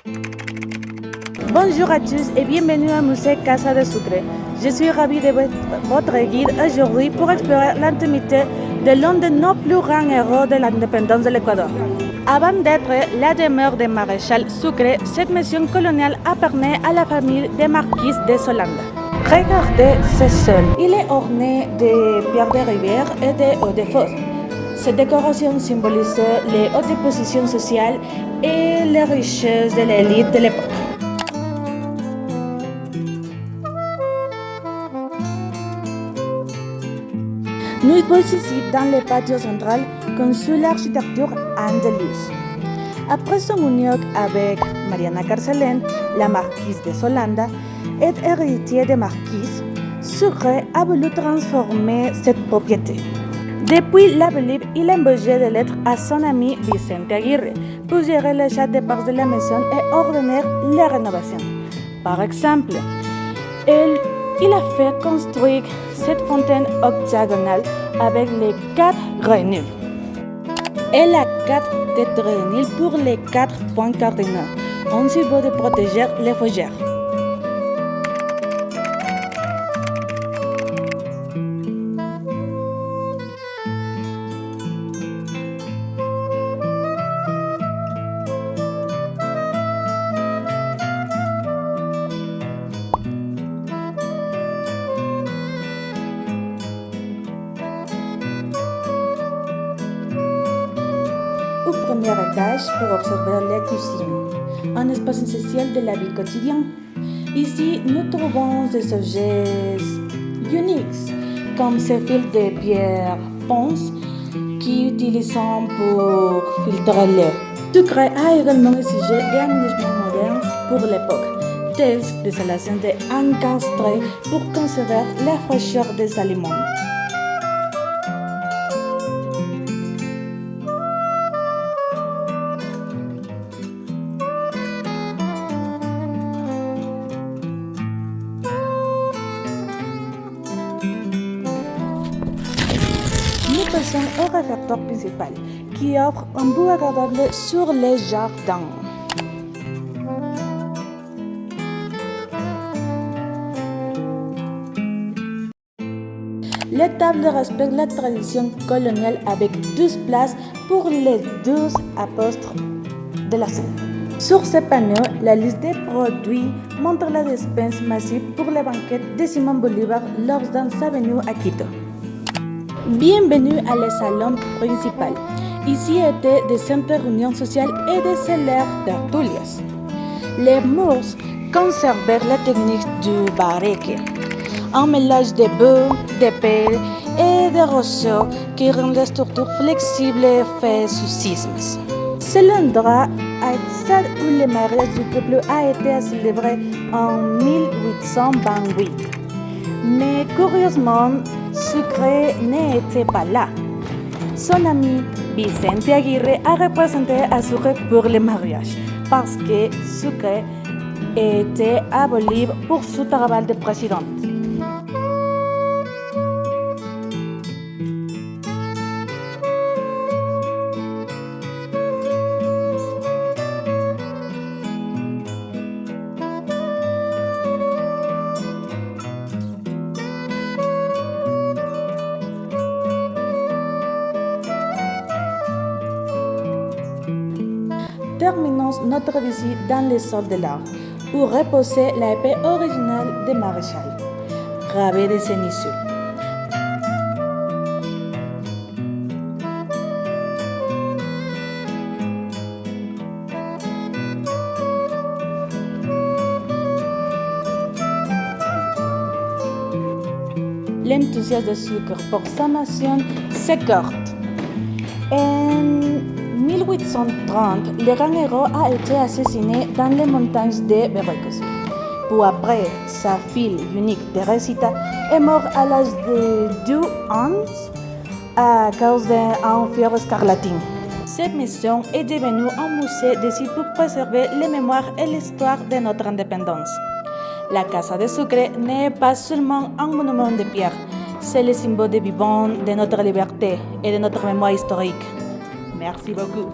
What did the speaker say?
Bonjour à tous et bienvenue au musée Casa de Sucre. Je suis ravie de votre guide aujourd'hui pour explorer l'intimité de l'un de nos plus grands héros de l'indépendance de l'Équateur. Avant d'être la demeure de Maréchal Sucre, cette maison coloniale appartenait à la famille des marquis de Solanda. Regardez ce sol. Il est orné de pierres de rivière et de hauts de fosse. Cette décoration symbolisait les hautes positions sociales et les richesses de l'élite de l'époque. Nous sommes ici dans le patio central conçu l'architecture andalouse. Après son union avec Mariana Carcelén, la marquise de Solanda, et héritier des marquises, Sucre a voulu transformer cette propriété. Depuis la Believe, il a embauché des lettres à son ami Vicente Aguirre pour gérer l'achat des parts de la maison et ordonner les rénovations. Par exemple, il a fait construire cette fontaine octagonale avec les 4 grenouilles. Elle a 4 têtes grenouilles pour les 4 points cardinaux, ainsi de protéger les fougères. Au premier étage pour observer les cuisines, un espace essentiel de la vie quotidienne. Ici, nous trouvons des objets uniques, comme ces fils de pierre ponce qui utilisons pour filtrer l'eau. Sucre a également exigé des aménagements modernes pour l'époque, tels que des installations encastrées pour conserver la fraîcheur des aliments. Nous passons au réfectoire principal, qui offre un vue agréable sur les jardins. Les tables respectent la tradition coloniale avec 12 places pour les 12 apôtres de la scène. Sur ce panneau, la liste des produits montre la dépense massive pour les banquets de Simón Bolívar lors dans sa venue à Quito. Bienvenue à le salon principal. Ici étaient des centres de réunions sociales et des célèbres tertulias. Les murs conservèrent la technique du bareque, un mélange de boue, de pelle et de roseaux qui rend la structure flexible et fait sous sismes. C'est l'endroit exact où le mariage du couple a été célébré en 1828. Mais curieusement, Sucre n'était pas là. Son ami Vicente Aguirre a représenté à Sucre pour le mariage parce que Sucre était à Bolivie pour son travail de présidente. Terminons notre visite dans le sol de l'art, où reposait l'épée originale de Maréchal, gravée de Cénisul. L'enthousiasme de Sucre pour sa nation s'écorte. En 1830, le grand héros a été assassiné dans les montagnes de Berruecos. Peu après, sa fille unique Teresita est morte à l'âge de 2 ans à cause d'un fièvre scarlatine. Cette maison est devenue un musée dédié pour préserver les mémoires et l'histoire de notre indépendance. La Casa de Sucre n'est pas seulement un monument de pierre, c'est le symbole vivant de notre liberté et de notre mémoire historique. Merci beaucoup.